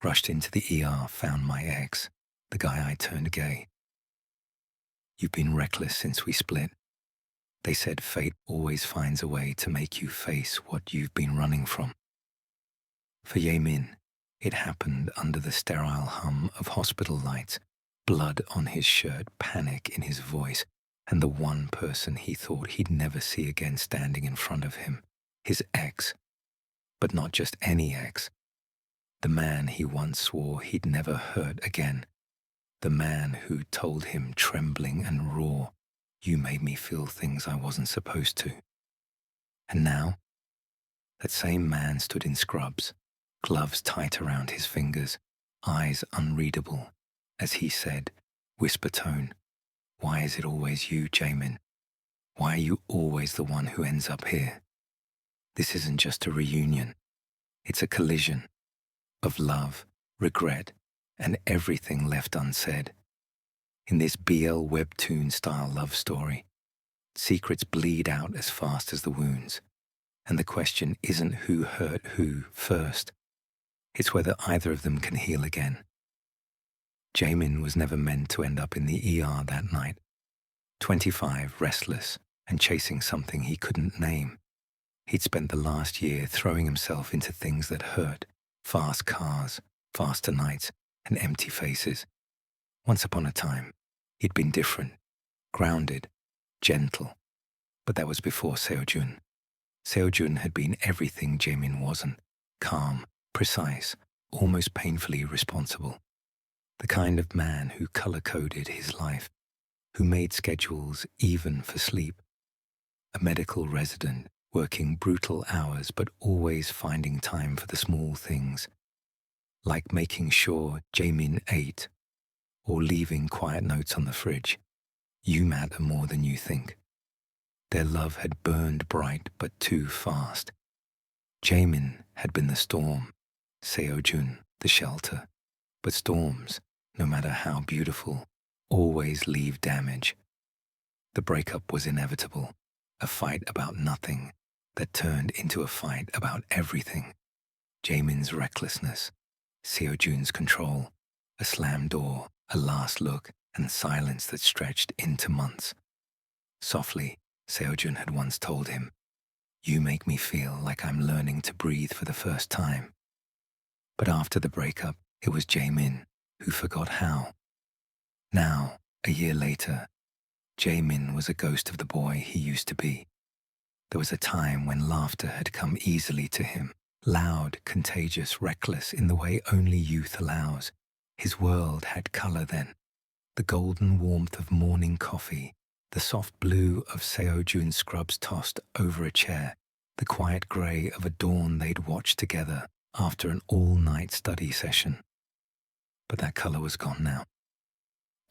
Rushed into the ER, found my ex, the guy I turned gay. You've been reckless since we split. They said fate always finds a way to make you face what you've been running from. For Yamin, it happened under the sterile hum of hospital lights, blood on his shirt, panic in his voice, and the one person he thought he'd never see again standing in front of him, his ex. But not just any ex. The man he once swore he'd never hurt again. The man who told him, trembling and raw, "You made me feel things I wasn't supposed to." And now, that same man stood in scrubs, gloves tight around his fingers, eyes unreadable, as he said, whisper tone, "Why is it always you, Jamin? Why are you always the one who ends up here? This isn't just a reunion. It's a collision of love, regret, and everything left unsaid. In this BL webtoon-style love story, secrets bleed out as fast as the wounds, and the question isn't who hurt who first. It's whether either of them can heal again. Jamin was never meant to end up in the ER that night, 25, restless, and chasing something he couldn't name. He'd spent the last year throwing himself into things that hurt, fast cars, faster nights, and empty faces. Once upon a time, he'd been different, grounded, gentle. But that was before Seojun. Seojun had been everything Jamin wasn't, calm, precise, almost painfully responsible. The kind of man who color-coded his life, who made schedules even for sleep. A medical resident, working brutal hours but always finding time for the small things, like making sure Jamin ate or leaving quiet notes on the fridge. You matter more than you think. Their love had burned bright but too fast. Jamin had been the storm, Seojun the shelter. But storms, no matter how beautiful, always leave damage. The breakup was inevitable, a fight about nothing that turned into a fight about everything. Jamin's recklessness, Seojun's control, a slammed door, a last look, and silence that stretched into months. Softly, Seojun had once told him, "You make me feel like I'm learning to breathe for the first time." But after the breakup, it was Jamin who forgot how. Now, a year later, Jamin was a ghost of the boy he used to be. There was a time when laughter had come easily to him, loud, contagious, reckless in the way only youth allows. His world had color then, the golden warmth of morning coffee, the soft blue of Seojun's scrubs tossed over a chair, the quiet grey of a dawn they'd watched together after an all-night study session. But that color was gone now.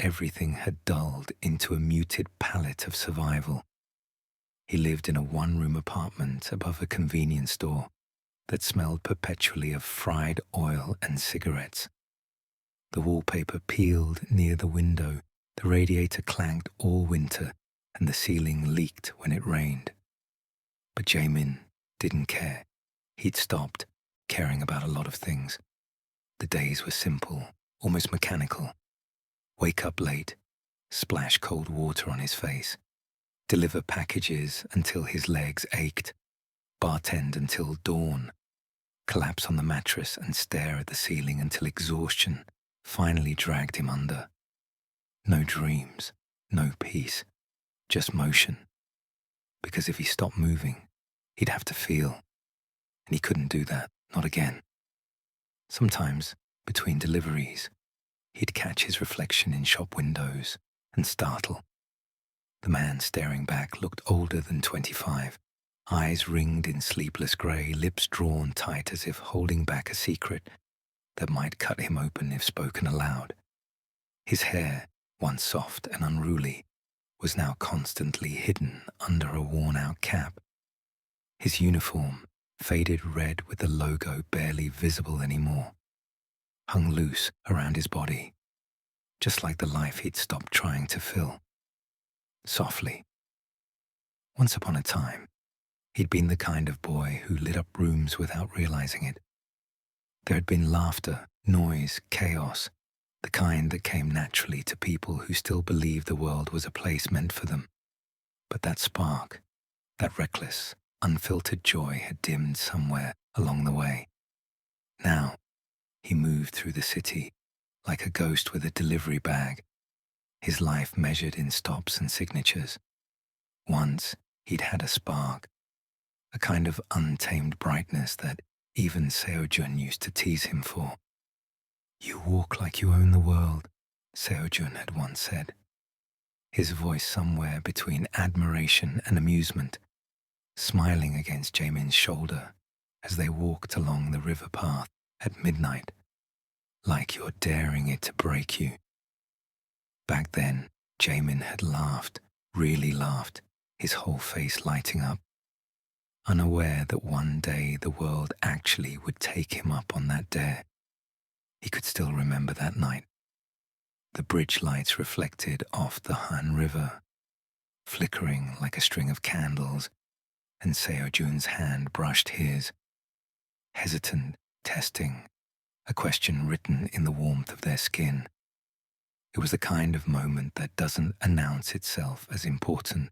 Everything had dulled into a muted palette of survival. He lived in a one-room apartment above a convenience store that smelled perpetually of fried oil and cigarettes. The wallpaper peeled near the window, the radiator clanked all winter, and the ceiling leaked when it rained. But Jamin didn't care. He'd stopped caring about a lot of things. The days were simple, almost mechanical. Wake up late, splash cold water on his face, deliver packages until his legs ached, bartend until dawn, collapse on the mattress and stare at the ceiling until exhaustion finally dragged him under. No dreams, no peace, just motion. Because if he stopped moving, he'd have to feel. And he couldn't do that, not again. Sometimes, between deliveries, he'd catch his reflection in shop windows and startle. The man staring back looked older than 25, eyes ringed in sleepless grey, lips drawn tight as if holding back a secret that might cut him open if spoken aloud. His hair, once soft and unruly, was now constantly hidden under a worn-out cap. His uniform, faded red with the logo barely visible anymore, hung loose around his body, just like the life he'd stopped trying to fill. Softly. Once upon a time, he'd been the kind of boy who lit up rooms without realizing it. There had been laughter Noise, chaos, the kind that came naturally to people who still believed the world was a place meant for them. But that spark, that reckless, unfiltered joy had dimmed somewhere along the way. Now, he moved through the city like a ghost with a delivery bag, his life measured in stops and signatures. Once, he'd had a spark, a kind of untamed brightness that even Seojun used to tease him for. "You walk like you own the world," Seojun had once said, his voice somewhere between admiration and amusement, smiling against Jaemin's shoulder as they walked along the river path at midnight, like you're daring it to break you. Back then, Jaemin had laughed, really laughed, his whole face lighting up, unaware that one day the world actually would take him up on that dare. He could still remember that night. The bridge lights reflected off the Han River, flickering like a string of candles, and Seojun's hand brushed his, hesitant, testing, a question written in the warmth of their skin. It was the kind of moment that doesn't announce itself as important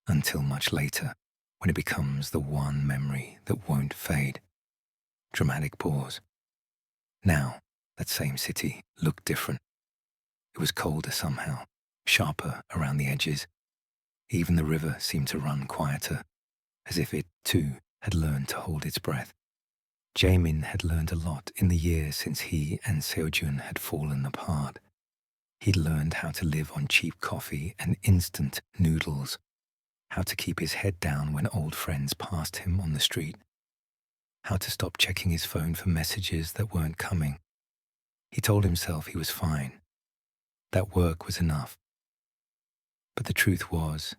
until much later, when it becomes the one memory that won't fade. Dramatic pause. Now, that same city looked different. It was colder somehow, sharper around the edges. Even the river seemed to run quieter, as if it, too, had learned to hold its breath. Jaemin had learned a lot in the years since he and Seojun had fallen apart. He'd learned how to live on cheap coffee and instant noodles, how to keep his head down when old friends passed him on the street, how to stop checking his phone for messages that weren't coming. He told himself he was fine, that work was enough. But the truth was,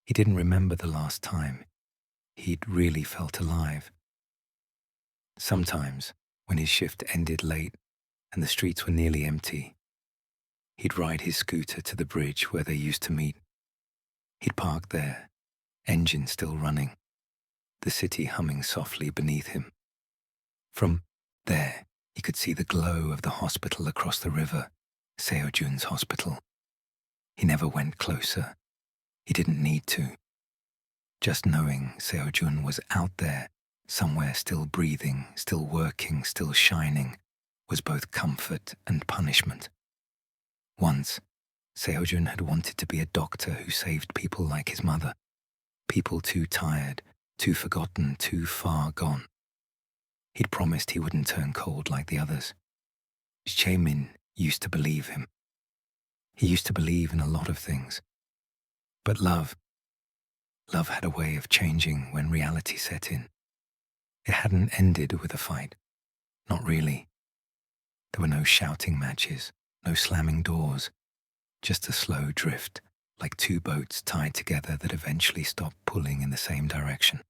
he didn't remember the last time he'd really felt alive. Sometimes, when his shift ended late and the streets were nearly empty, he'd ride his scooter to the bridge where they used to meet. He'd park there, engine still running, the city humming softly beneath him. From there, he could see the glow of the hospital across the river, Seojun's hospital. He never went closer. He didn't need to. Just knowing Seojun was out there, somewhere still breathing, still working, still shining, was both comfort and punishment. Once, Seojun had wanted to be a doctor who saved people like his mother, people too tired, too forgotten, too far gone. He'd promised he wouldn't turn cold like the others. Jaemin used to believe him. He used to believe in a lot of things. But love had a way of changing when reality set in. It hadn't ended with a fight. Not really. There were no shouting matches, no slamming doors, just a slow drift, like two boats tied together that eventually stopped pulling in the same direction.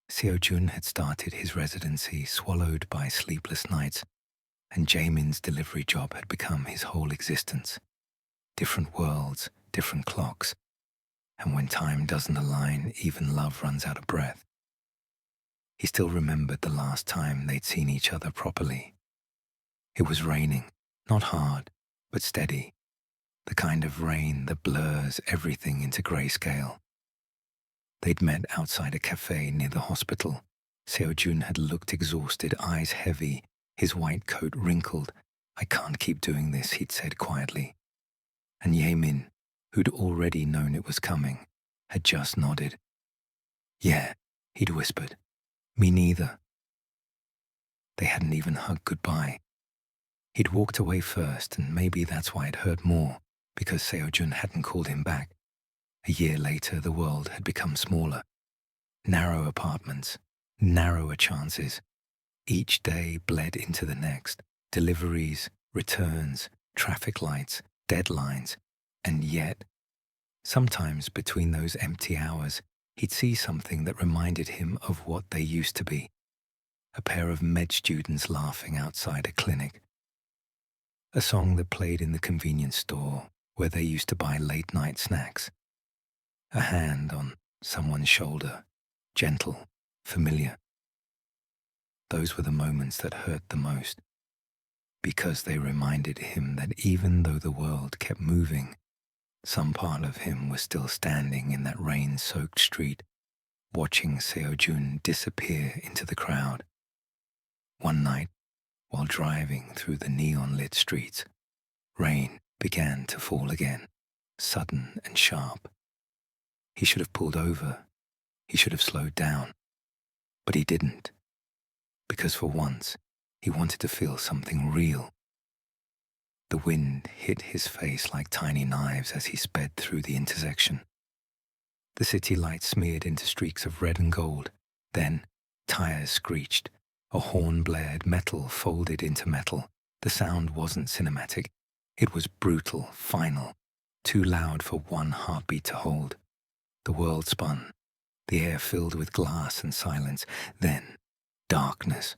Seojun had started his residency swallowed by sleepless nights, and Jaemin's delivery job had become his whole existence. Different worlds, different clocks, and when time doesn't align, even love runs out of breath. He still remembered the last time they'd seen each other properly. It was raining, not hard, but steady, the kind of rain that blurs everything into grayscale. They'd met outside a cafe near the hospital. Seojun had looked exhausted, eyes heavy, his white coat wrinkled. "I can't keep doing this," he'd said quietly. And Jaemin, who'd already known it was coming, had just nodded. "Yeah," he'd whispered. "Me neither." They hadn't even hugged goodbye. He'd walked away first, and maybe that's why it hurt more, because Seojun hadn't called him back. A year later, the world had become smaller. Narrow apartments, narrower chances. Each day bled into the next. Deliveries, returns, traffic lights, deadlines. And yet, sometimes between those empty hours, he'd see something that reminded him of what they used to be. A pair of med students laughing outside a clinic. A song that played in the convenience store where they used to buy late-night snacks. A hand on someone's shoulder, gentle, familiar. Those were the moments that hurt the most. because they reminded him that even though the world kept moving, some part of him was still standing in that rain-soaked street, watching Seojun disappear into the crowd. One night, while driving through the neon-lit streets, rain began to fall again, sudden and sharp. He should have pulled over. He should have slowed down. But he didn't, because for once, he wanted to feel something real. The wind hit his face like tiny knives as he sped through the intersection. The city lights smeared into streaks of red and gold. Then, tires screeched. A horn blared, metal folded into metal. The sound wasn't cinematic. It was brutal, final, too loud for one heartbeat to hold. The world spun, the air filled with glass and silence. Then, darkness.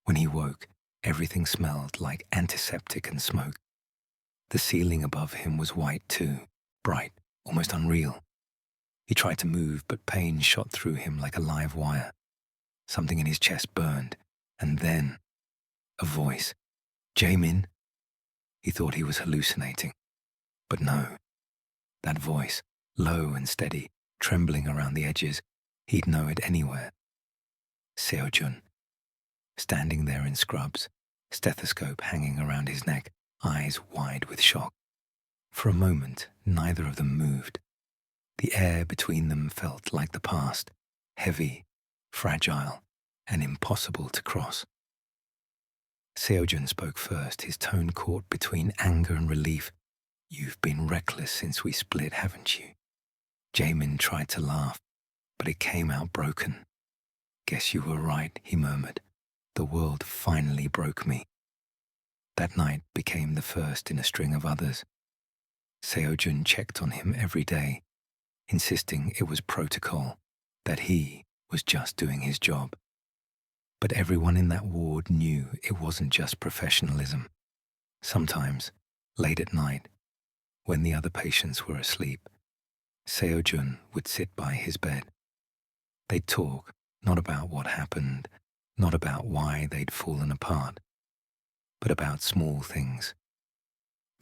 When he woke, everything smelled like antiseptic and smoke. The ceiling above him was white too, bright, almost unreal. He tried to move, but pain shot through him like a live wire. Something in his chest burned, and then a voice. Jaemin? He thought he was hallucinating. But no. That voice, low and steady, trembling around the edges, he'd know it anywhere. Seojun, standing there in scrubs, stethoscope hanging around his neck, eyes wide with shock. For a moment, neither of them moved. The air between them felt like the past, heavy, fragile, and impossible to cross. Seojun spoke first, his tone caught between anger and relief. You've been reckless since we split, haven't you? Jaemin tried to laugh, but it came out broken. Guess you were right, he murmured. The world finally broke me. That night became the first in a string of others. Seojun checked on him every day, insisting it was protocol, that he was just doing his job. But everyone in that ward knew it wasn't just professionalism. Sometimes, late at night, when the other patients were asleep, Seojun would sit by his bed. They'd talk, not about what happened, not about why they'd fallen apart, but about small things.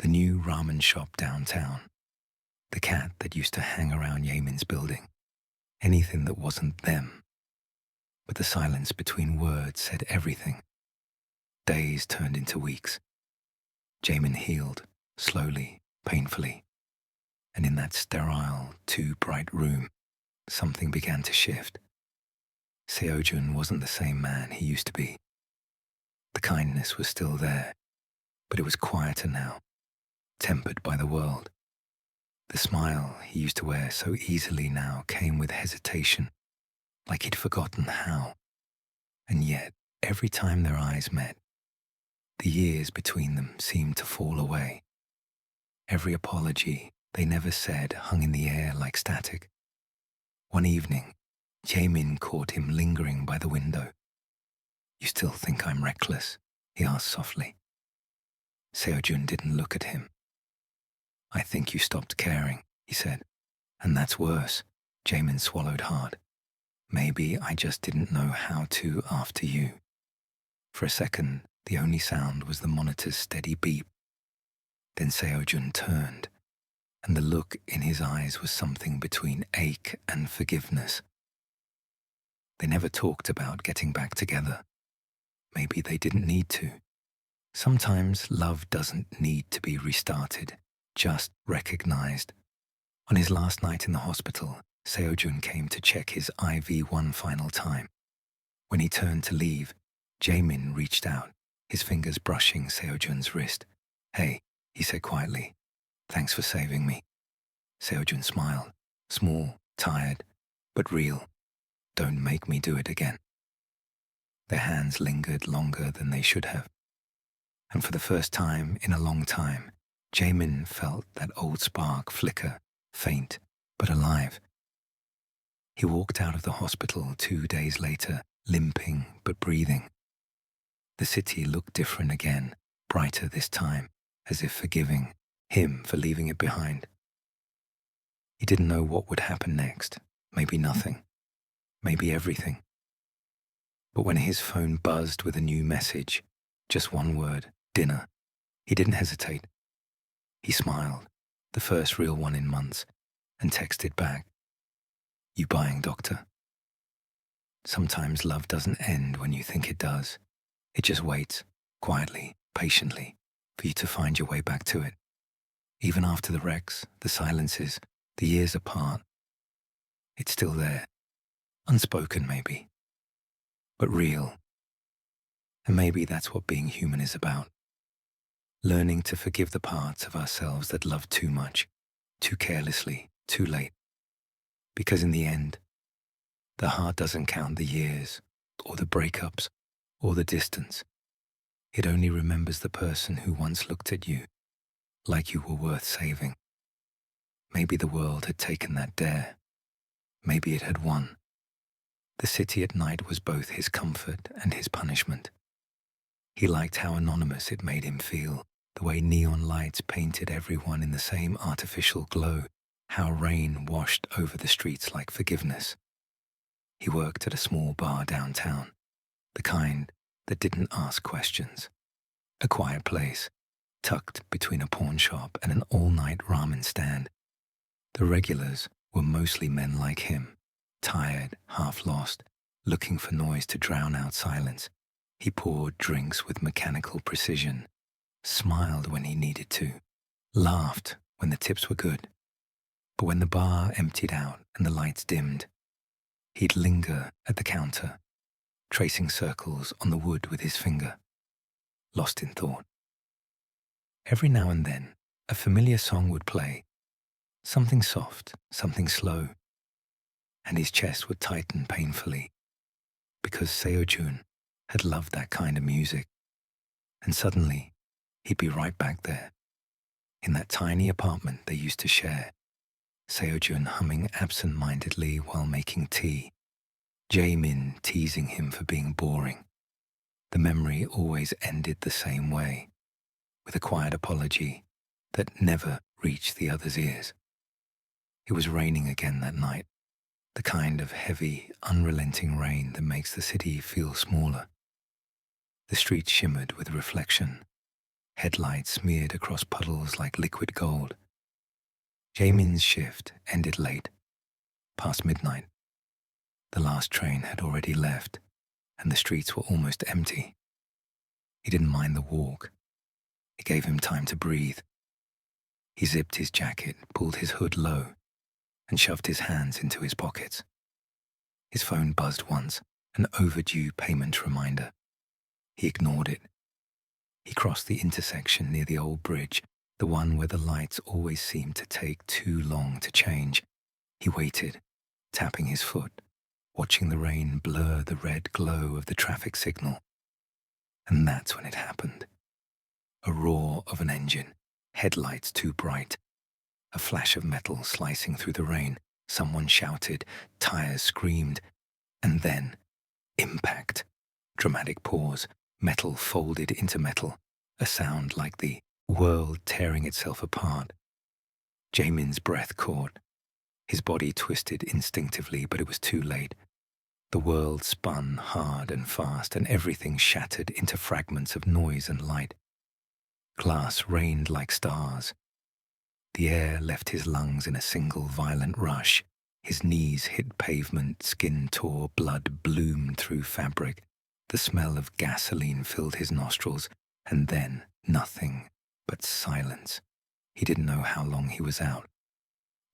The new ramen shop downtown, the cat that used to hang around Jaemin's building, anything that wasn't them. But the silence between words said everything. Days turned into weeks. Jaemin healed, slowly, painfully. And in that sterile, too bright room, something began to shift. Seojun wasn't the same man he used to be. The kindness was still there, but it was quieter now, tempered by the world. The smile he used to wear so easily now came with hesitation, like he'd forgotten how. And yet, every time their eyes met, the years between them seemed to fall away. Every apology they never said hung in the air like static. One evening, Jaemin caught him lingering by the window. You still think I'm reckless? He asked softly. Seojun didn't look at him. I think you stopped caring, he said. And that's worse. Jaemin swallowed hard. Maybe I just didn't know how to after you. For a second, the only sound was the monitor's steady beep. Then Seojun turned, and the look in his eyes was something between ache and forgiveness. They never talked about getting back together. Maybe they didn't need to. Sometimes love doesn't need to be restarted, just recognized. On his last night in the hospital, Seojun came to check his IV one final time. When he turned to leave, Jaemin reached out, his fingers brushing Seojun's wrist. Hey, he said quietly, thanks for saving me. Seojun smiled, small, tired, but real. Don't make me do it again. Their hands lingered longer than they should have. And for the first time in a long time, Jaemin felt that old spark flicker, faint, but alive. He walked out of the hospital 2 days later, limping but breathing. The city looked different again, brighter this time, as if forgiving him for leaving it behind. He didn't know what would happen next, maybe nothing, maybe everything. But when his phone buzzed with a new message, Just one word, dinner. He didn't hesitate. He smiled, the first real one in months, and texted back, "You buying, doctor?" Sometimes love doesn't end when you think it does. It just waits, quietly, patiently, for you to find your way back to it. Even after the wrecks, the silences, the years apart, it's still there. Unspoken, maybe, but real. And maybe that's what being human is about. Learning to forgive the parts of ourselves that love too much, too carelessly, too late. Because in the end, the heart doesn't count the years, or the breakups, or the distance. It only remembers the person who once looked at you like you were worth saving. Maybe the world had taken that dare. Maybe it had won. The city at night was both his comfort and his punishment. He liked how anonymous it made him feel, the way neon lights painted everyone in the same artificial glow, how rain washed over the streets like forgiveness. He worked at a small bar downtown, the kind that didn't ask questions. A quiet place, tucked between a pawn shop and an all-night ramen stand. The regulars were mostly men like him, tired, half lost, looking for noise to drown out silence. He poured drinks with mechanical precision, smiled when he needed to, laughed when the tips were good. But when the bar emptied out and the lights dimmed, he'd linger at the counter, tracing circles on the wood with his finger, lost in thought. Every now and then, a familiar song would play, something soft, something slow, and his chest would tighten painfully, because Seo-jun had loved that kind of music. And suddenly, he'd be right back there, in that tiny apartment they used to share, Seo-jun humming absent-mindedly while making tea, Jae-min teasing him for being boring. The memory always ended the same way, with a quiet apology that never reached the other's ears. It was raining again that night, the kind of heavy, unrelenting rain that makes the city feel smaller. The streets shimmered with reflection, headlights smeared across puddles like liquid gold. Jaemin's shift ended late, past midnight. The last train had already left, and the streets were almost empty. He didn't mind the walk. It gave him time to breathe. He zipped his jacket, pulled his hood low, and shoved his hands into his pockets. His phone buzzed once, an overdue payment reminder. He ignored it. He crossed the intersection near the old bridge, the one where the lights always seemed to take too long to change. He waited, tapping his foot, watching the rain blur the red glow of the traffic signal. And that's when it happened. A roar of an engine, headlights too bright, a flash of metal slicing through the rain. Someone shouted, tires screamed, and then impact. Dramatic pause, metal folded into metal, a sound like the world tearing itself apart. Jaemin's breath caught. His body twisted instinctively, but it was too late. The world spun hard and fast, and everything shattered into fragments of noise and light. Glass rained like stars. The air left his lungs in a single violent rush. His knees hit pavement, skin tore, blood bloomed through fabric. The smell of gasoline filled his nostrils, and then nothing but silence. He didn't know how long he was out.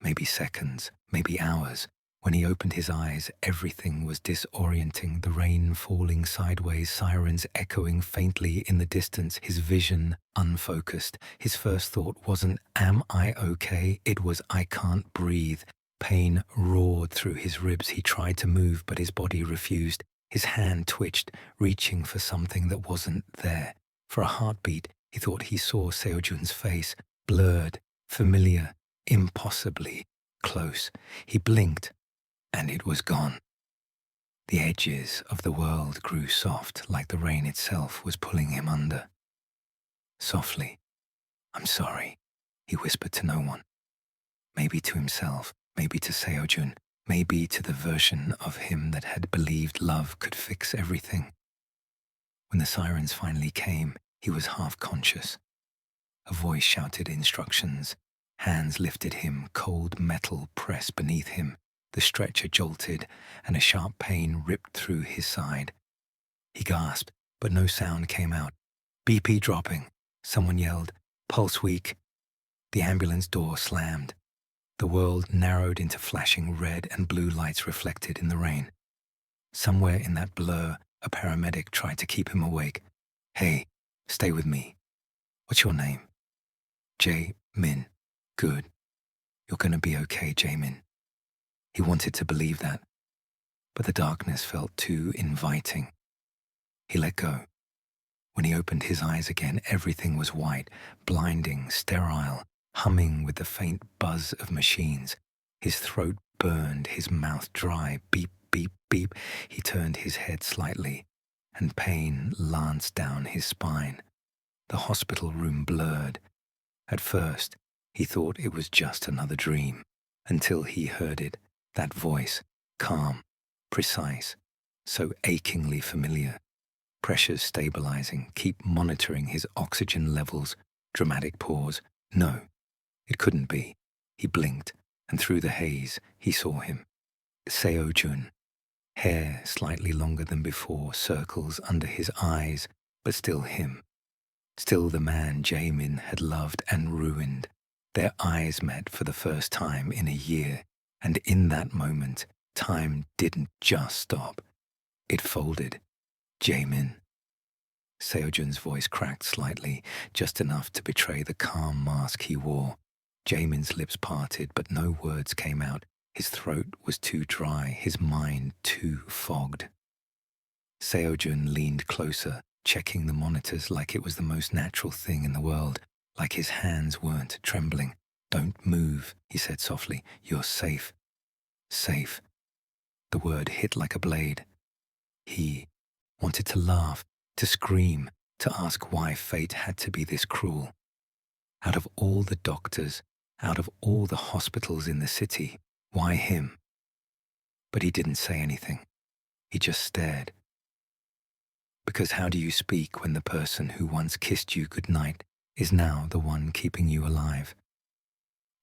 Maybe seconds, maybe hours. When he opened his eyes, everything was disorienting, the rain falling sideways, sirens echoing faintly in the distance, his vision unfocused. His first thought wasn't, "Am I okay?" It was, "I can't breathe." Pain roared through his ribs. He tried to move, but his body refused. His hand twitched, reaching for something that wasn't there. For a heartbeat, he thought he saw Seo-jun's face, blurred, familiar, impossibly close. He blinked, and it was gone. The edges of the world grew soft, like the rain itself was pulling him under. Softly, "I'm sorry," he whispered to no one. Maybe to himself, maybe to Seo-jun, maybe to the version of him that had believed love could fix everything. When the sirens finally came, he was half conscious. A voice shouted instructions. Hands lifted him, cold metal pressed beneath him. The stretcher jolted, and a sharp pain ripped through his side. He gasped, but no sound came out. BP dropping. Someone yelled, pulse weak. The ambulance door slammed. The world narrowed into flashing red and blue lights reflected in the rain. Somewhere in that blur, a paramedic tried to keep him awake. Hey, stay with me. What's your name? Jae-min. Good. You're gonna be okay, Jae-min. He wanted to believe that, but the darkness felt too inviting. He let go. When he opened his eyes again, everything was white, blinding, sterile, humming with the faint buzz of machines. His throat burned, his mouth dry. Beep, beep, beep. He turned his head slightly, and pain lanced down his spine. The hospital room blurred. At first, he thought it was just another dream, until he heard it, that voice, calm, precise, so achingly familiar. Pressures stabilizing, keep monitoring his oxygen levels. Dramatic pause. No, it couldn't be. He blinked, and through the haze, he saw him. Seo-jun. Hair slightly longer than before, circles under his eyes, but still him. Still the man Jae-min had loved and ruined. Their eyes met for the first time in a year, and in that moment, time didn't just stop. It folded. Jae-min. Seo-jun's voice cracked slightly, just enough to betray the calm mask he wore. Jae-min's lips parted, but no words came out. His throat was too dry, his mind too fogged. Seo-jun leaned closer, checking the monitors like it was the most natural thing in the world, like his hands weren't trembling. Don't move, he said softly. You're safe. Safe. The word hit like a blade. He wanted to laugh, to scream, to ask why fate had to be this cruel. Out of all the doctors, out of all the hospitals in the city, why him? But he didn't say anything. He just stared. Because how do you speak when the person who once kissed you goodnight is now the one keeping you alive?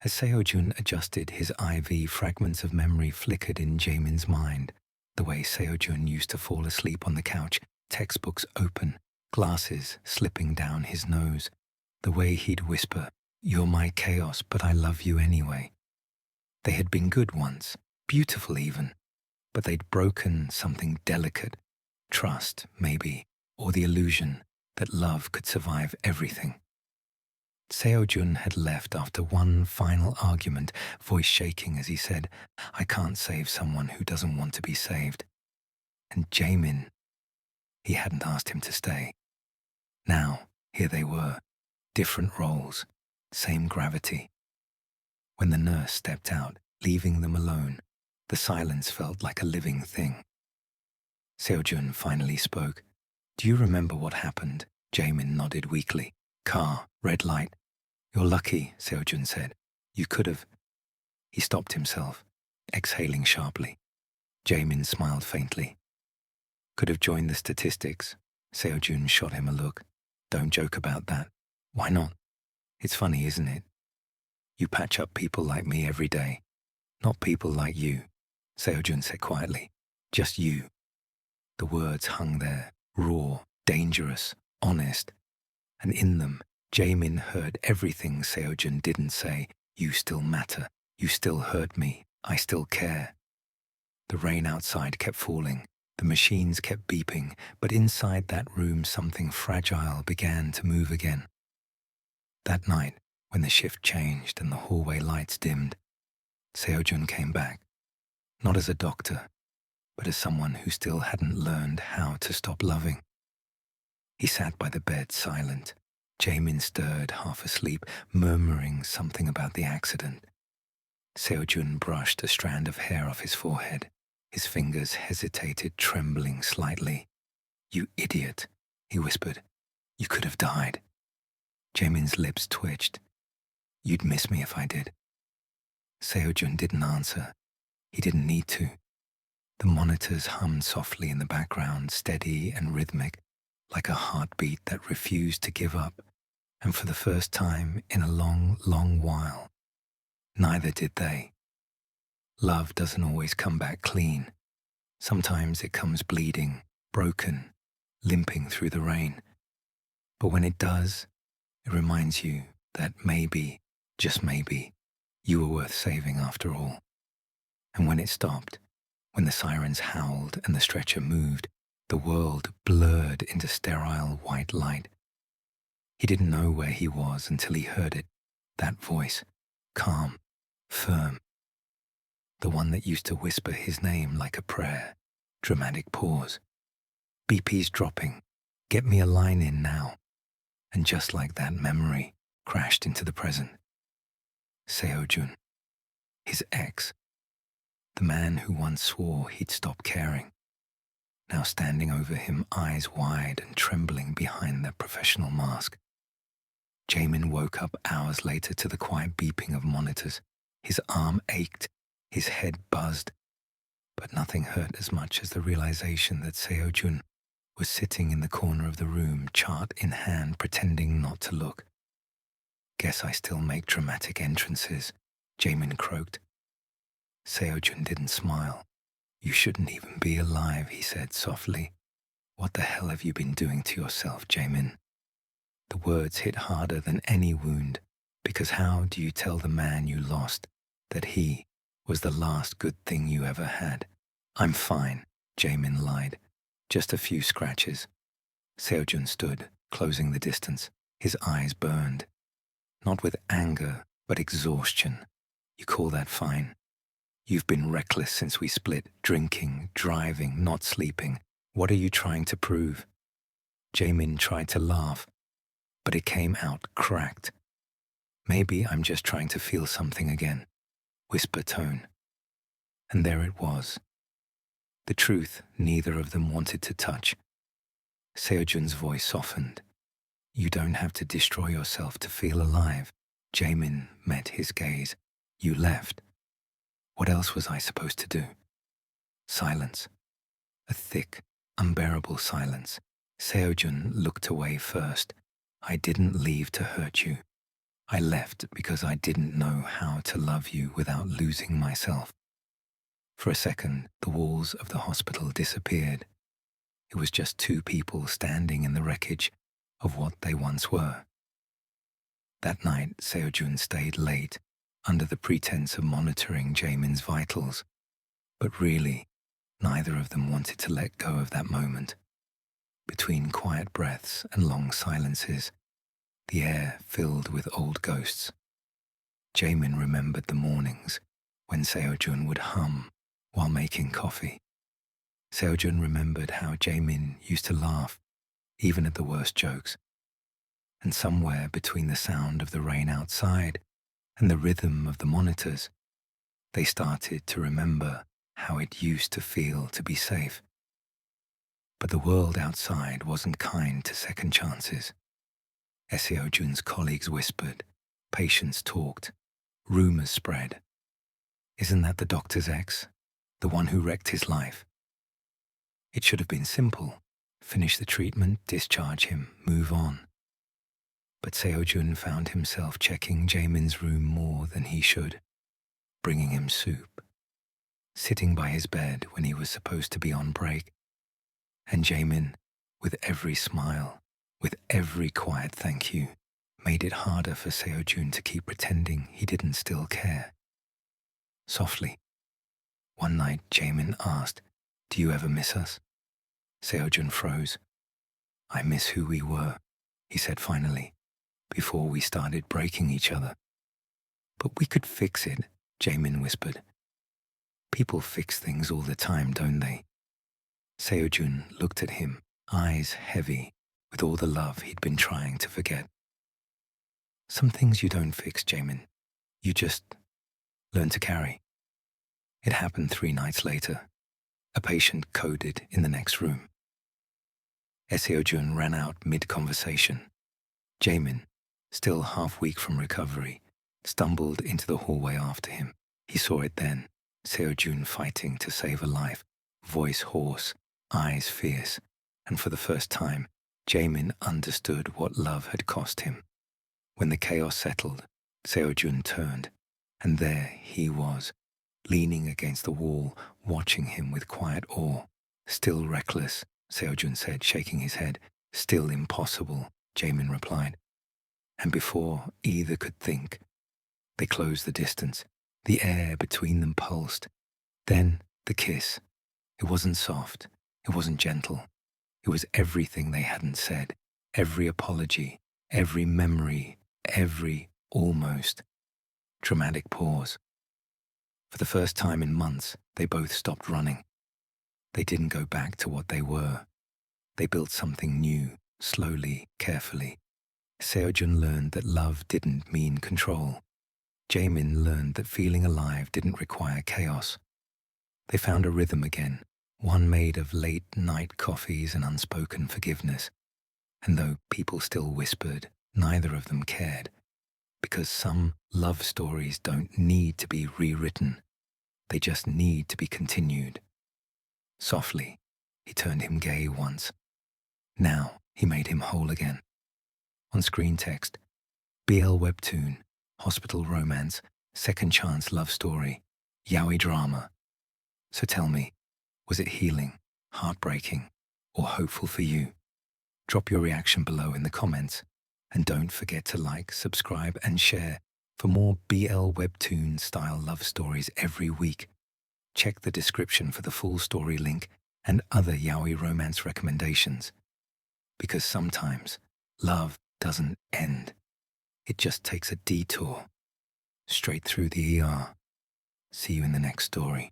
As Seo-jun adjusted his IV, fragments of memory flickered in Jae-min's mind. The way Seo-jun used to fall asleep on the couch, textbooks open, glasses slipping down his nose. The way he'd whisper, "You're my chaos, but I love you anyway." They had been good once, beautiful even, but they'd broken something delicate. Trust, maybe, or the illusion that love could survive everything. Seo-jun had left after one final argument, voice shaking as he said, "I can't save someone who doesn't want to be saved." And Jae-min, he hadn't asked him to stay. Now, here they were, different roles, same gravity. When the nurse stepped out, leaving them alone, the silence felt like a living thing. Seo-jun finally spoke. "Do you remember what happened?" Jae-min nodded weakly. "Car, red light." "You're lucky," Seo-jun said. "You could have." He stopped himself, exhaling sharply. Jae-min smiled faintly. "Could have joined the statistics." Seo-jun shot him a look. "Don't joke about that." "Why not? It's funny, isn't it? You patch up people like me every day. Not people like you," Seo-jun said quietly. "Just you." The words hung there, raw, dangerous, honest. And in them, Jae-min heard everything Seo-jun didn't say. You still matter. You still hurt me. I still care. The rain outside kept falling. The machines kept beeping. But inside that room, something fragile began to move again. That night, when the shift changed and the hallway lights dimmed, Seo-jun came back. Not as a doctor, but as someone who still hadn't learned how to stop loving. He sat by the bed, silent. Jae-min stirred, half asleep, murmuring something about the accident. Seo-jun brushed a strand of hair off his forehead. His fingers hesitated, trembling slightly. "You idiot," he whispered. "You could have died." Jae-min's lips twitched. "You'd miss me if I did." Seo-jun didn't answer. He didn't need to. The monitors hummed softly in the background, steady and rhythmic, like a heartbeat that refused to give up, and for the first time in a long, long while, neither did they. Love doesn't always come back clean. Sometimes it comes bleeding, broken, limping through the rain. But when it does, it reminds you that maybe, just maybe, you were worth saving after all. And when it stopped, when the sirens howled and the stretcher moved, the world blurred into sterile white light. He didn't know where he was until he heard it, that voice, calm, firm. The one that used to whisper his name like a prayer, dramatic pause. BP's dropping, get me a line in now. And just like that, memory crashed into the present. Seo-jun, his ex, the man who once swore he'd stop caring, now standing over him, eyes wide and trembling behind that professional mask. Jamin woke up hours later to the quiet beeping of monitors. His arm ached, his head buzzed, but nothing hurt as much as the realization that Seo-jun was sitting in the corner of the room, chart in hand, pretending not to look. Guess I still make dramatic entrances, Jamin croaked. Seo-jun didn't smile. You shouldn't even be alive, he said softly. What the hell have you been doing to yourself, Jamin? The words hit harder than any wound, because how do you tell the man you lost that he was the last good thing you ever had? I'm fine, Jamin lied. Just a few scratches. Seo-jun stood, closing the distance. His eyes burned. Not with anger, but exhaustion. You call that fine? You've been reckless since we split, drinking, driving, not sleeping. What are you trying to prove? Jamin tried to laugh, but it came out cracked. Maybe I'm just trying to feel something again. Whisper tone. And there it was. The truth neither of them wanted to touch. Seo-jun's voice softened. You don't have to destroy yourself to feel alive. Jamin met his gaze. You left. What else was I supposed to do? Silence. A thick, unbearable silence. Seo-jun looked away first. I didn't leave to hurt you. I left because I didn't know how to love you without losing myself. For a second, the walls of the hospital disappeared. It was just two people standing in the wreckage of what they once were. That night, Seo-jun stayed late, under the pretense of monitoring Jamin's vitals. But really, neither of them wanted to let go of that moment. Between quiet breaths and long silences, the air filled with old ghosts. Jamin remembered the mornings when Seo-jun would hum while making coffee. Seo-jun remembered how Jamin used to laugh, even at the worst jokes. And somewhere between the sound of the rain outside and the rhythm of the monitors, they started to remember how it used to feel to be safe. But the world outside wasn't kind to second chances. Seo-jun's colleagues whispered, patients talked, rumors spread. Isn't that the doctor's ex? The one who wrecked his life? It should have been simple. Finish the treatment, discharge him, move on. But Seo-jun found himself checking Jamin's room more than he should, bringing him soup, sitting by his bed when he was supposed to be on break. And Jamin, with every smile, with every quiet thank you, made it harder for Seo-jun to keep pretending he didn't still care. Softly, one night Jamin asked, Do you ever miss us? Seo-jun froze. I miss who we were, he said finally, before we started breaking each other. But we could fix it, Jamin whispered. People fix things all the time, don't they? Seo-jun looked at him, eyes heavy with all the love he'd been trying to forget. Some things you don't fix, Jamin. You just learn to carry. It happened 3 nights later. A patient coded in the next room. Seo-jun ran out mid-conversation. Jamin, still half weak from recovery, stumbled into the hallway after him. He saw it then, Seo-jun fighting to save a life, voice hoarse, eyes fierce, and for the first time, Jaemin understood what love had cost him. When the chaos settled, Seojun turned, and there he was, leaning against the wall, watching him with quiet awe. Still reckless, Seojun said, shaking his head. Still impossible, Jaemin replied. And before either could think, they closed the distance. The air between them pulsed. Then the kiss. It wasn't soft. It wasn't gentle. It was everything they hadn't said. Every apology, every memory, every almost. Dramatic pause. For the first time in months, they both stopped running. They didn't go back to what they were. They built something new, slowly, carefully. Seojun learned that love didn't mean control. Jaemin learned that feeling alive didn't require chaos. They found a rhythm again, one made of late-night coffees and unspoken forgiveness. And though people still whispered, neither of them cared. Because some love stories don't need to be rewritten. They just need to be continued. Softly, he turned him gay once. Now he made him whole again. On screen text, BL webtoon, hospital romance, second chance love story, yaoi drama. So tell me, was it healing, heartbreaking, or hopeful for you? Drop your reaction below in the comments, and don't forget to like, subscribe, and share for more BL webtoon style love stories every week. Check the description for the full story link and other yaoi romance recommendations. Because sometimes love doesn't end. It just takes a detour straight through the ER. See you in the next story.